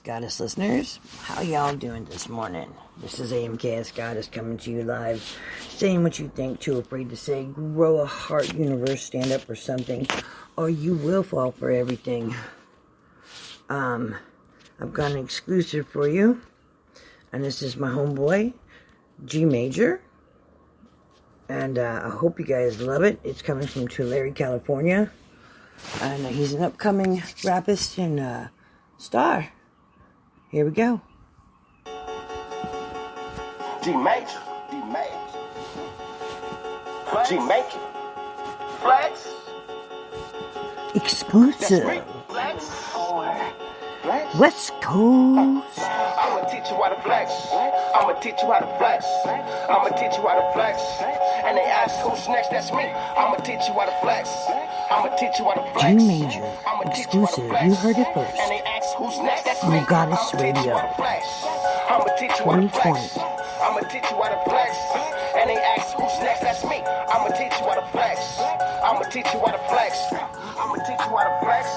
AMKS Goddess listeners. How y'all doing this morning? This is AMKS Goddess coming to you live, saying what you think, too afraid to say. Grow a heart, universe, stand up for something, or you will fall for everything. I've got an exclusive for you, and this is my homeboy, G Major, and I hope you guys love it. It's coming from Tula, California, and he's an upcoming rapist and star. Here we go. G Major. G Major. Flex. Exclusive. Flex. West Coast. I'ma teach you how to flex. I'ma teach you how to flex. I'ma teach you how to flex. And they ask who's next, that's me. I'ma teach you how to flex. I'ma teach you how to flex. G Major. Exclusive. You heard it first. And they ask who's next, that's me. On Goddess Radio. I'ma teach you how to flex. I'ma teach you how to flex. And they ask who's next, that's me. I'ma teach you how to flex. I'ma teach you how to flex. I'ma teach you how to flex.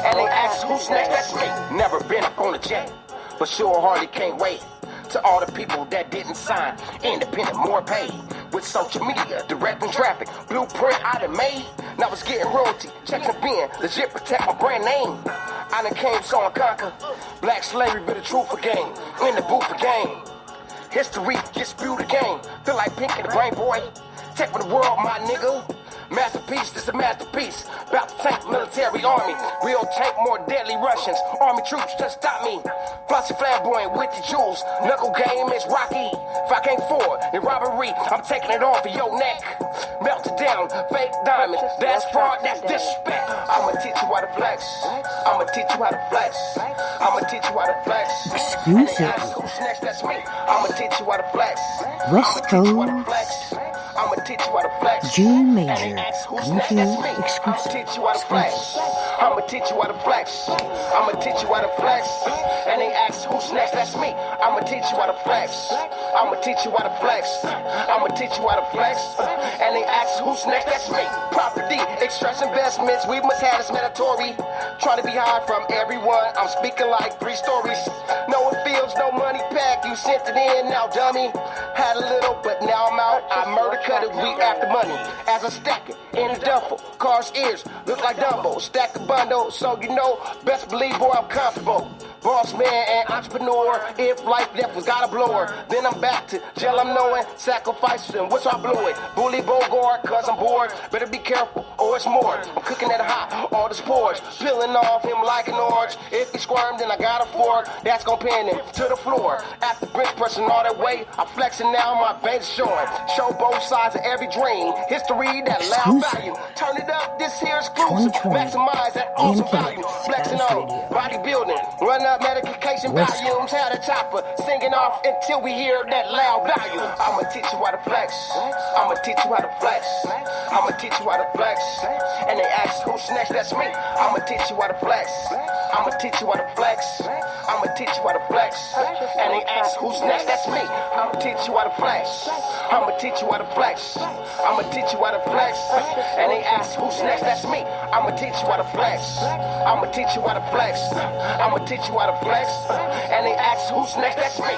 And they ask who's next, that's me. Never been up on a jet, but sure hardly can't wait. To all the people that didn't sign, independent, more paid. With social media, directing traffic, blueprint I done made. Now it's getting royalty, checking the bin, legit protect my brand name. I done came, saw and conquer. Black slavery, but the truth again. In the booth again. History, just spew the game. Feel like Pink in the brain, boy. Tech for the world, my nigga. Masterpiece, this a masterpiece. About to tank military army. Real tank, more deadly Russians. Army troops just stop me. Flossy flamboyant with the jewels. Knuckle game is rocky. If I can't afford in robbery, I'm taking it off of your neck. Melt it down, fake diamonds. That's fraud, that's disrespect. I'ma teach you how to flex. I'ma teach you how to flex. I'ma teach you how to flex. Exclusive. Who's next? That's me. I'ma teach you how to flex. West Coast. I'ma teach you how to flex. G Major. Coming to you I'ma exclusive. teach you how to flex. I'ma teach you how to flex. I'ma teach you how to flex. And they ask who's next, that's me. I'ma teach you how to flex. I'ma teach you how to flex. I'ma teach you how to flex. And they ask who's next, that's me. Property, express investments, we must have this mandatory. Trying to be high from everyone, I'm speaking like 3 stories. No fields, no money pack, you sent it in, now dummy. Had a little, but now I'm out. I murder cut it, we after money. As I stack it in a duffel, car's ears look like Dumbo. Stack the bundle, so you know, best believe, boy, I'm comfortable. Boss man and entrepreneur, if life left was gotta blow her. Then I'm back to jail, I'm knowing, sacrifices and what's I blow it. Bully Bogart, cause I'm bored, better be careful, or it's more. I'm cooking at hot, all the spores, peeling off him like an orange. If he squirmed, then I got a fork, that's gon' pin him to the floor. After bench pressing all that weight, I'm flexing now, my veins showing. Show both sides of every dream, history that loud value. Turn it up, this here exclusive, maximize that awesome value. Flexing on, bodybuilding, run up medication volumes, had a chopper, singing off until we hear that loud value. I'ma teach you how to flex. I'ma teach you how to flex. I'ma teach you how to flex. And they ask who's next, that's me. I'ma teach you how to flex. I'ma teach you how to flex. I'ma teach you how to flex. And they ask who's next, that's me. I'ma teach you how to flex. I'ma teach you how to flex. I'ma teach you how to flex. And they ask who's next, that's me. I'ma teach you how to flex. I'ma teach you how to flex. I'ma teach you how to flex. And they ask who's next, that's me.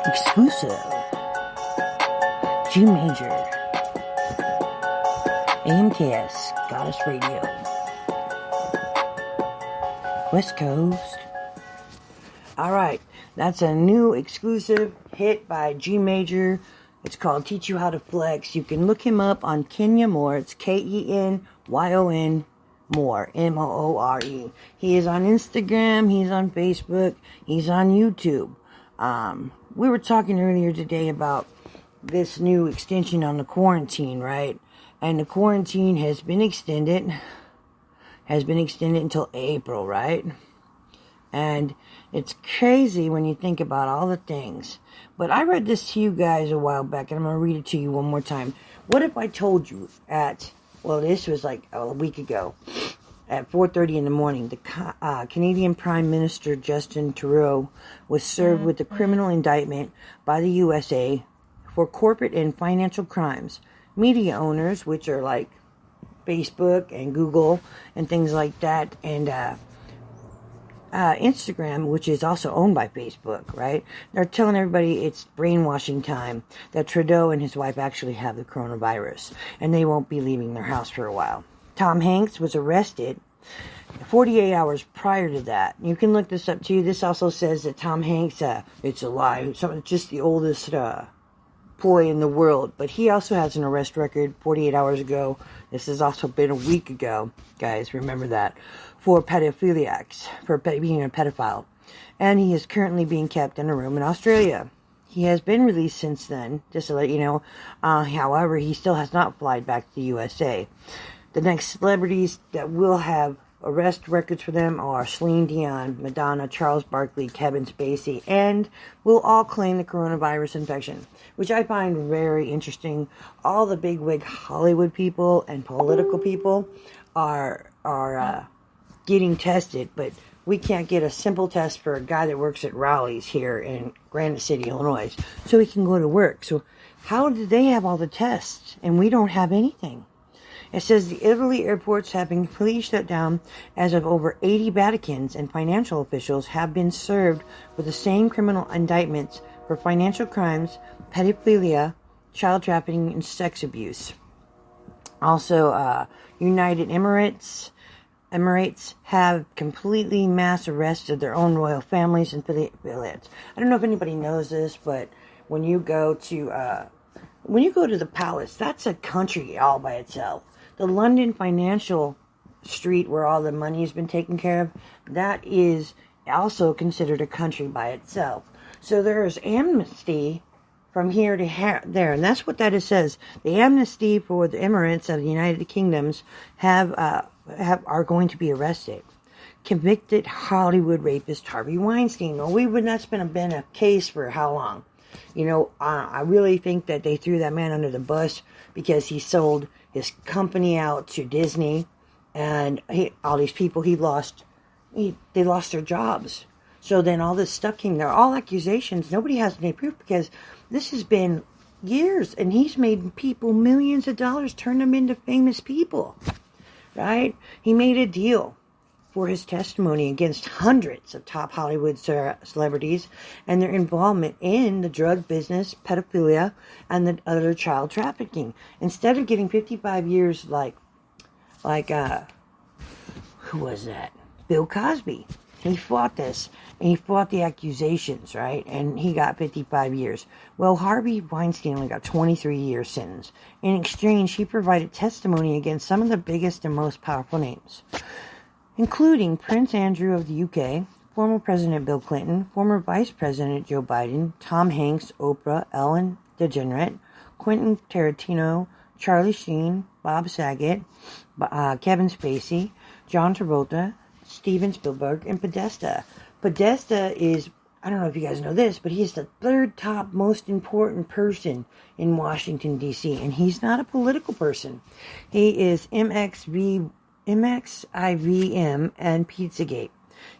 Exclusive. G Major. AMKS Goddess Radio. West Coast. Alright, that's a new exclusive hit by G Major. It's called Teach You How to Flex. You can look him up on Kenya Moore. It's Kenyon Moore. Moore. He is on Instagram. He's on Facebook. He's on YouTube. We were talking earlier today about this new extension on the quarantine, right? And the quarantine has been extended until April, right? And it's crazy when you think about all the things. But I read this to you guys a while back, and I'm going to read it to you one more time. What if I told you this was like a week ago, at 4:30 in the morning, the Canadian Prime Minister Justin Trudeau was served with a criminal indictment by the USA for corporate and financial crimes. Media owners, which are like Facebook and Google and things like that, and Instagram, which is also owned by Facebook, right? They're telling everybody it's brainwashing time, that Trudeau and his wife actually have the coronavirus, and they won't be leaving their house for a while. Tom Hanks was arrested 48 hours prior to that. You can look this up too. This also says that Tom Hanks, it's a lie. It's just the oldest ploy in the world. But he also has an arrest record 48 hours ago. This has also been a week ago. Guys, remember that. For pedophiliacs, for being a pedophile. And he is currently being kept in a room in Australia. He has been released since then, just to let you know. However, he still has not flied back to the USA. The next celebrities that will have arrest records for them are Celine Dion, Madonna, Charles Barkley, Kevin Spacey, and will all claim the coronavirus infection, which I find very interesting. All the bigwig Hollywood people and political people are getting tested, but we can't get a simple test for a guy that works at Rowley's here in Granite City, Illinois, so he can go to work. So how did they have all the tests and we don't have anything? It says the Italy airports have been completely shut down as of over 80 Vaticans and financial officials have been served with the same criminal indictments for financial crimes, pedophilia, child trafficking, and sex abuse. Also, United Emirates have completely mass arrested their own royal families and affiliates. I don't know if anybody knows this, but when you go to the palace, that's a country all by itself. The London financial street where all the money has been taken care of, that is also considered a country by itself. So there is amnesty from here to there, and that's what that it says. The amnesty for the Emirates of the United Kingdoms are going to be arrested. Convicted Hollywood rapist Harvey Weinstein. Well, that's been a case for how long? You know, I really think that they threw that man under the bus because he sold his company out to Disney, and all these people they lost their jobs. So then all this stuff came. They're all accusations. Nobody has any proof because this has been years, and he's made people millions of dollars, turned them into famous people, right? He made a deal for his testimony against hundreds of top Hollywood celebrities and their involvement in the drug business, pedophilia, and the other child trafficking. Instead of getting 55 years like who was that? Bill Cosby. He fought this, and he fought the accusations, right? And he got 55 years. Well, Harvey Weinstein only got 23 years sentence. In exchange, he provided testimony against some of the biggest and most powerful names, including Prince Andrew of the UK, former President Bill Clinton, former Vice President Joe Biden, Tom Hanks, Oprah, Ellen DeGeneres, Quentin Tarantino, Charlie Sheen, Bob Saget, Kevin Spacey, John Travolta, Steven Spielberg, and Podesta. Podesta is, I don't know if you guys know this, but he's the third top most important person in Washington, D.C., and he's not a political person. He is MXIVM and Pizzagate.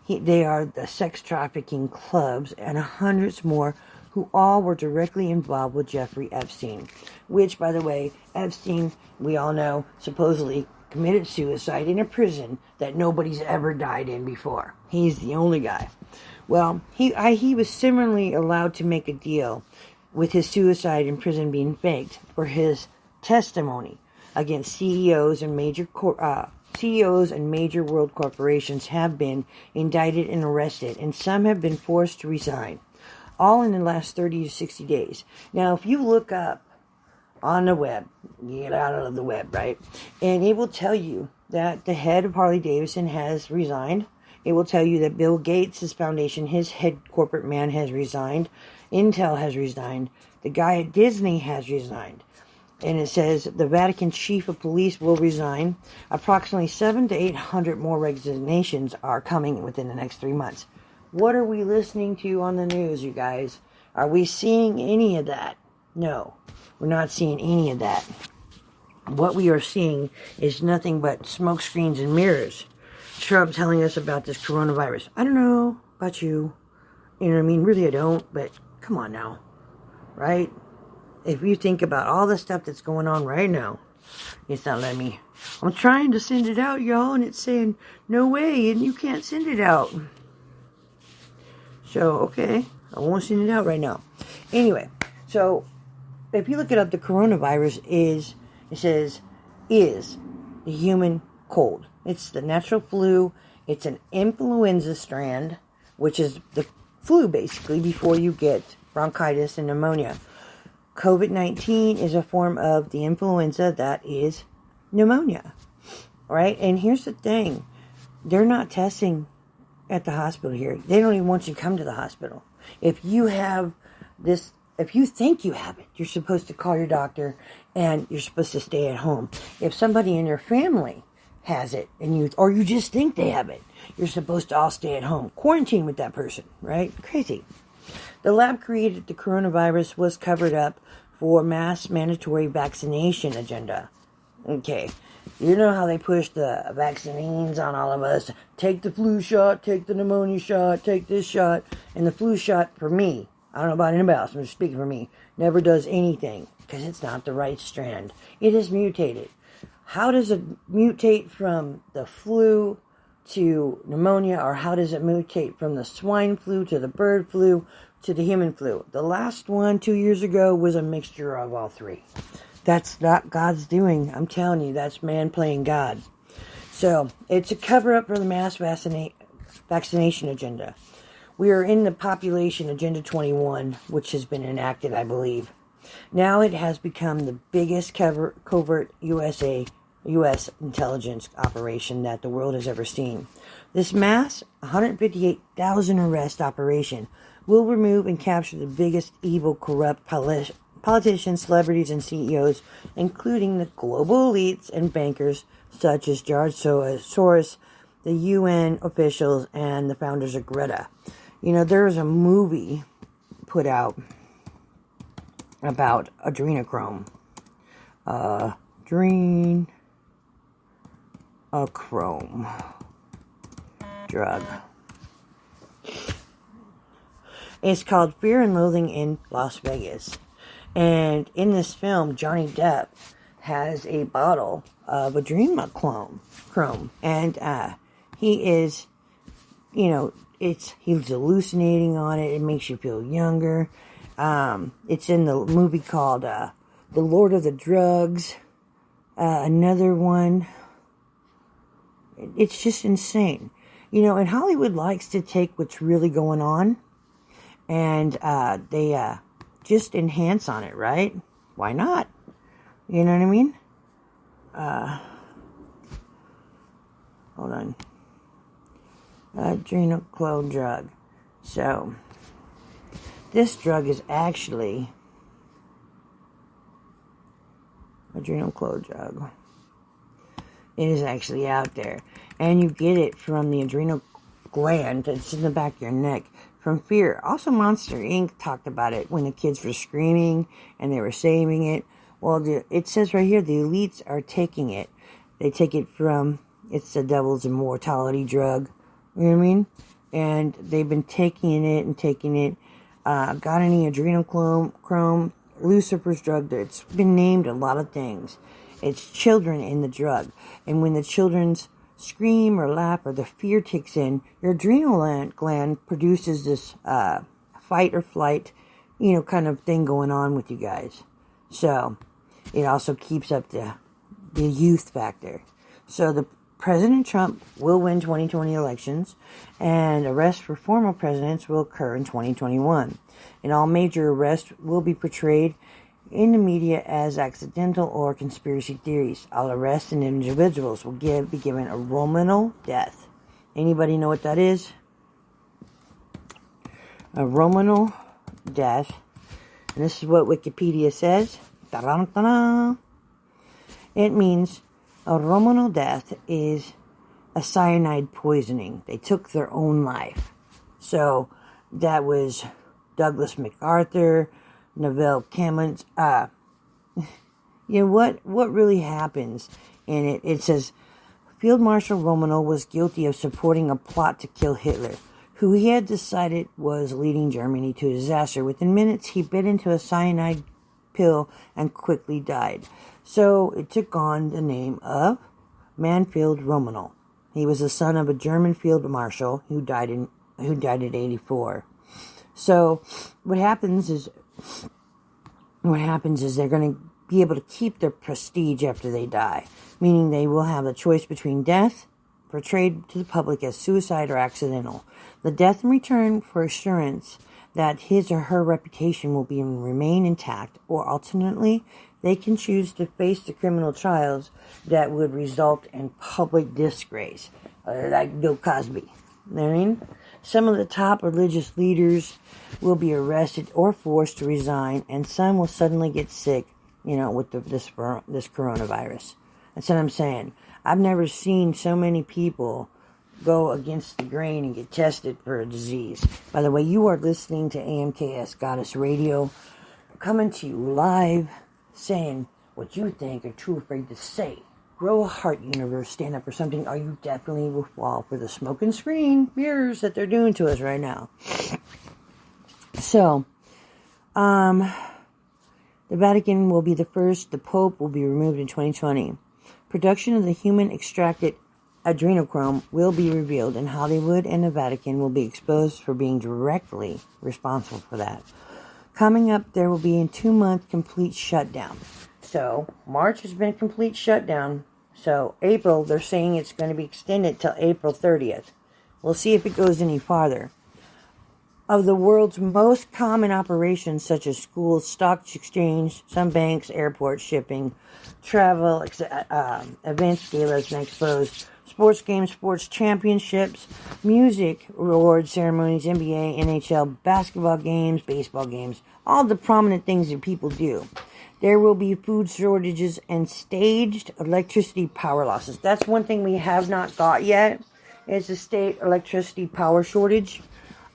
They are the sex trafficking clubs and hundreds more who all were directly involved with Jeffrey Epstein, which, by the way, Epstein, we all know, supposedly committed suicide in a prison that nobody's ever died in before. He's the only guy. Well, he was similarly allowed to make a deal with his suicide in prison being faked for his testimony against CEOs and major world corporations have been indicted and arrested, and some have been forced to resign, all in the last 30 to 60 days. Now, if you look up on the web, get out of the web, right? And it will tell you that the head of Harley Davidson has resigned. It will tell you that Bill Gates' foundation, his head corporate man, has resigned. Intel has resigned. The guy at Disney has resigned. And it says the Vatican chief of police will resign. Approximately 700 to 800 more resignations are coming within the next 3 months. What are we listening to on the news, you guys? Are we seeing any of that? No, we're not seeing any of that. What we are seeing is nothing but smoke screens and mirrors. Trump telling us about this coronavirus. I don't know about you. You know what I mean? Really, I don't. But come on now. Right? If you think about all the stuff that's going on right now, it's not letting me. I'm trying to send it out, y'all, and it's saying, no way, and you can't send it out. So, okay, I won't send it out right now. Anyway, so if you look it up, the coronavirus is the human cold. It's the natural flu. It's an influenza strand, which is the flu basically before you get bronchitis and pneumonia. COVID-19 is a form of the influenza that is pneumonia, right? And here's the thing. They're not testing at the hospital here. They don't even want you to come to the hospital. If you have this, if you think you have it, you're supposed to call your doctor and you're supposed to stay at home. If somebody in your family has it and you just think they have it, you're supposed to all stay at home. Quarantine with that person, right? Crazy. The lab created the coronavirus was covered up for mass mandatory vaccination agenda. Okay. You know how they push the vaccines on all of us. Take the flu shot, take the pneumonia shot, take this shot. And the flu shot, for me, I don't know about anybody else, I'm just speaking for me, never does anything because it's not the right strand. It is mutated. How does it mutate from the flu to pneumonia, or how does it mutate from the swine flu to the bird flu to the human flu? The last one 2 years ago was a mixture of all three. That's not God's doing. I'm telling you, that's man playing God. So, it's a cover-up for the mass vaccination agenda. We are in the population Agenda 21, which has been enacted, I believe. Now it has become the biggest covert U.S. intelligence operation that the world has ever seen. This mass 158,000 arrest operation will remove and capture the biggest evil, corrupt politicians, celebrities, and CEOs, including the global elites and bankers such as George Soros, the UN officials, and the founders of Greta. You know, there was a movie put out about adrenochrome. Adrenochrome drug. It's called Fear and Loathing in Las Vegas. And in this film, Johnny Depp has a bottle of adrenochrome. And he is, you know, he's hallucinating on it. It makes you feel younger. It's in the movie called The Lord of the Drugs. Another one. It's just insane. You know, and Hollywood likes to take what's really going on and they just enhance on it, right? Why not? You know what I mean? Hold on. Adrenochrome drug. So, this drug is actually adrenochrome drug. It is actually out there. And you get it from the adrenal gland that's in the back of your neck from fear. Also, Monster Inc. talked about it when the kids were screaming and they were saving it. Well, it says right here, the elites are taking it. They take it from, it's the devil's immortality drug. You know what I mean? And they've been taking it. Got any adrenochrome, Lucifer's drug. It's been named a lot of things. It's children in the drug. And when the children's scream or laugh or the fear kicks in, your adrenal gland produces this fight or flight, you know, kind of thing going on with you guys. So, it also keeps up the youth factor. So, the President Trump will win 2020 elections, and arrests for former presidents will occur in 2021. And all major arrests will be portrayed in the media as accidental or conspiracy theories. All arrests and individuals will be given a Romanal death. Anybody know what that is? A Romanal death. And this is what Wikipedia says. Ta-da-da-da. It means a Romanal death is a cyanide poisoning. They took their own life. So that was Douglas MacArthur, Neville Cameron's, you know, what really happens in it? It says, Field Marshal Romanov was guilty of supporting a plot to kill Hitler, who he had decided was leading Germany to disaster. Within minutes, he bit into a cyanide pill and quickly died. So it took on the name of Manfred Romanov. He was the son of a German field marshal who died at 84. So what happens is they're going to be able to keep their prestige after they die, meaning they will have a choice between death, portrayed to the public as suicide or accidental. The death in return for assurance that his or her reputation will remain intact, or alternately, they can choose to face the criminal trials that would result in public disgrace, like Bill Cosby. You know what I mean? Some of the top religious leaders will be arrested or forced to resign, and some will suddenly get sick, with this coronavirus. That's what I'm saying. I've never seen so many people go against the grain and get tested for a disease. By the way, you are listening to AMKS Goddess Radio, coming to you live, saying what you think are too afraid to say. Grow a heart, universe, stand up for something, or you definitely will fall for the smoke and screen mirrors that they're doing to us right now. So, the Vatican will be the first. The Pope will be removed in 2020. Production of the human extracted adrenochrome will be revealed, and Hollywood and the Vatican will be exposed for being directly responsible for that. Coming up, there will be a 2-month complete shutdown. So, March has been a complete shutdown. So, April, they're saying it's going to be extended till April 30th. We'll see if it goes any farther. Of the world's most common operations, such as schools, stock exchange, some banks, airports, shipping, travel, events, galas, and expos, sports games, sports championships, music, award ceremonies, NBA, NHL, basketball games, baseball games, all the prominent things that people do. There will be food shortages and staged electricity power losses. That's one thing we have not got yet, is the state electricity power shortage.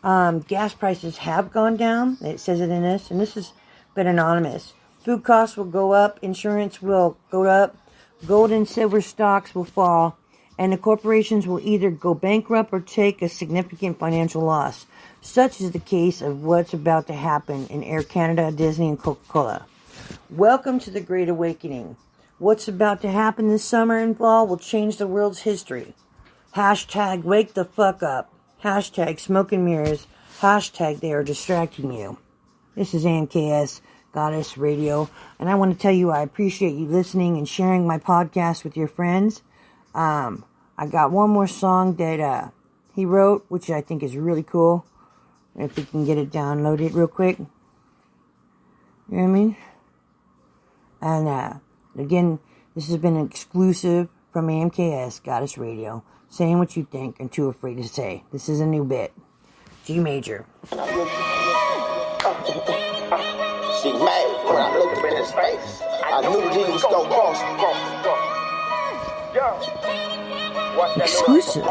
Gas prices have gone down. It says it in this, and this has been anonymous. Food costs will go up, insurance will go up, gold and silver stocks will fall, and the corporations will either go bankrupt or take a significant financial loss. Such is the case of what's about to happen in Air Canada, Disney, and Coca-Cola. Welcome to the Great Awakening. What's about to happen this summer and fall will change the world's history. Hashtag wake the fuck up. Hashtag smoke and mirrors. Hashtag they are distracting you. This is AMKS Goddess Radio, and I want to tell you I appreciate you listening and sharing my podcast with your friends. I got one more song that he wrote, which I think is really cool. If we can get it downloaded real quick. You know what I mean? And again, this has been an exclusive from AMKS Goddess Radio. Saying what you think and too afraid to say. This is a new bit. G major. She mad when I looked up in his face. I knew that he was gonna cross. Exclusive.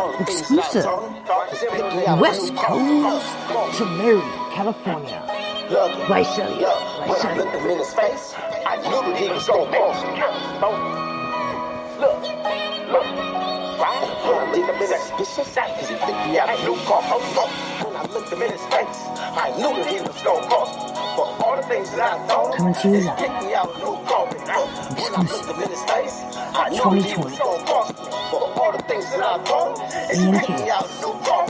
West Coast Tula California. Visalia. When I looked him in his face, I knew that he was gonna cross. Look. Right? When I looked him in his suspicious, cause he picked me out a new car. When I looked him in his face, I knew that he was gonna cross. For all the things that I told him, he picked me out a new car. When I looked him in his face, I knew that he was gonna cross. For all the things that I told him, he picked me out a new car.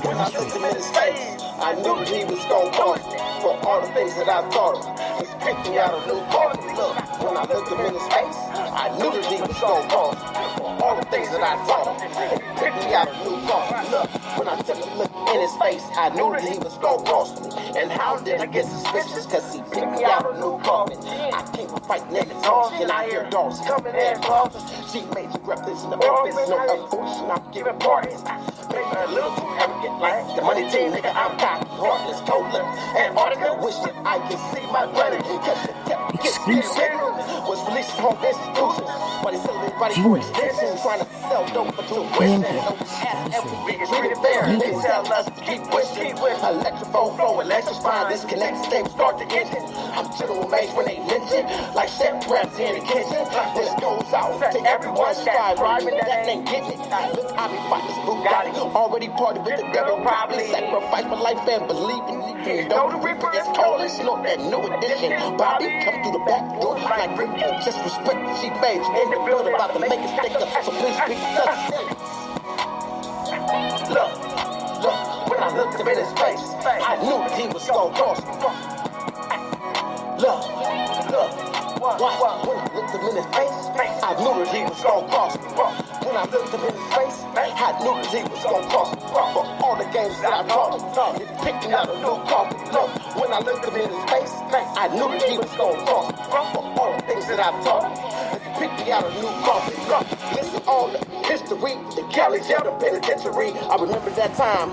When I looked him in his face, I knew that he was gonna cross. For all the things that I thought him, he picked me out a new car. Look, when I looked him in his face, I knew that he was gonna cross. For all the things that I thought him, he picked me out a new car. Look, when I took a look in his face, I knew that he was gonna cross me. And how did I get suspicious? Cause he picked me out a new car. I came to fight niggas talk, and I hear dogs coming in closets. She made you represent in the office, no unfortunate, I'm giving parties. Maybe a little too arrogant, like the money team, nigga, I'm cocky, heartless, cold-lipped, and article, wish that I could see my money. Cause the kept getting was released from institutions, but he's still everybody for extension, trying to sell dope for tuition. Every big is treated fair, they tell us to keep wishing. Electriphone flow, electric spine, disconnect, stable, start the engine. I'm general mage when they mention, like chef preps in the kitchen. This goes out to everyone's side, rhyming that ain't getting it. Look, I be fighting this Bugatti, already parted with the devil, probably sacrifice my life and believe in it. You know the Reaper is cold, it's not that new edition. Bobby come through the back door like Ricky, just respect she made you in the building, about to make it stick up, so please speak sense. Look, when I looked him in his face, I I knew that he was gonna cross me. Look, watch. When I looked him in his face, I knew that he was gonna cross me. When I looked him in his face, I knew that he was gonna cross me. For all the games that I taught him, he picked me out a new carpet. Look, when I looked him in his face, I knew that he was gonna cross me. For all the things that I taught him, he picked me out a new carpet. Look, listen on the history, the Cali jail, the penitentiary. I remember that time,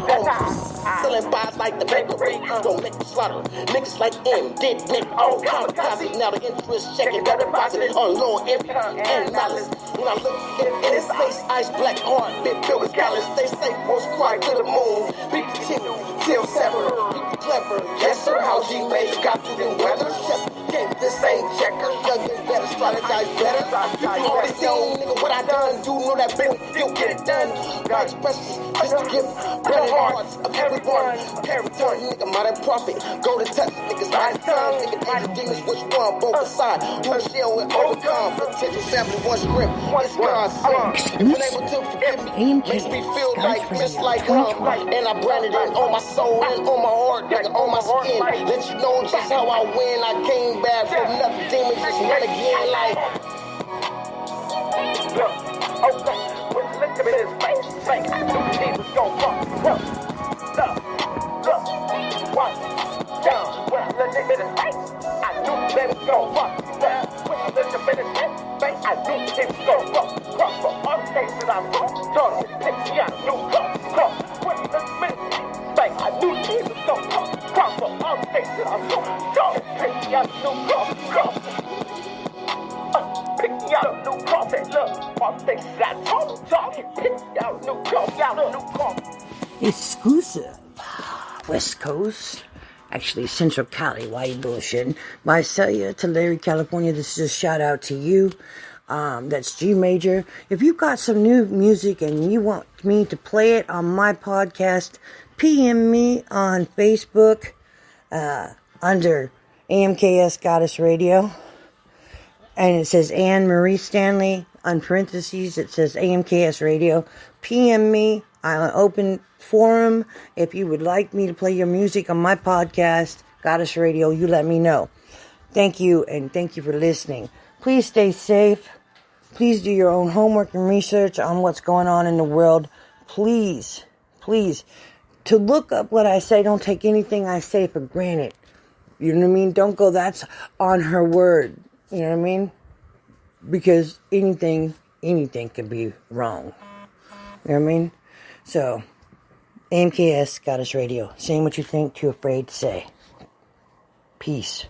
selling pies like the bakery. Don't make me slaughter. Niggas like M, did Nick, all kamikaze. Now the interest checking that deposit on low and malice. When I look in his face, ice black heart, big filled with callous. They say most cry to the moon. Big continue till sever. Big clever. Yes sir, how G made got through them weather. Just game, this ain't checker. Young and better, strategize better. You already seen, nigga, what I done. You know that bill, you'll get it done. My expressions, just to give better hearts of everyone. Paraturn, nigga, modern prophet. Go to touch, niggas, my tongue. Nigga, angel demons, which one? Both aside. Who shall we overcome? Potential family, one script. It's God's son. Unable to forgive me. Makes me feel like just like and I branded it on my soul and on my heart, nigga, on my skin. Let you know just how I win. I came back from nothing, demons just run again like. Look, okay, when you look at his face, I knew he was gon' fuck. Look, watch, down. When I look at his face, I knew he was gon' fuck. When I look at his face, I knew he was gon' fuck. For all the things that I'm wrong, John, pick me out a new cup. When I look at his face, I knew he was gon' fuck. For all the things that I'm wrong, John, pick me out a new cup. Pick me out a new coffee, look, all the things that I told him, John, pick me out a new coffee. Exclusive. West Coast. Actually, Central Cali. Why you bullshitting? Mycelia, Tula California. This is a shout out to you. That's G major. If you've got some new music and you want me to play it on my podcast, PM me on Facebook under AMKS Goddess Radio. And it says Anne Marie Stanley. On parentheses, it says AMKS Radio. PM me. I'm an open forum. If you would like me to play your music on my podcast, Goddess Radio, you let me know. Thank you, and thank you for listening. Please stay safe. Please do your own homework and research on what's going on in the world. Please, to look up what I say, don't take anything I say for granted. You know what I mean? Don't go, that's on her word. You know what I mean? Because anything can be wrong. You know what I mean? So, AMKS Goddess Radio. Saying what you think, too afraid to say. Peace.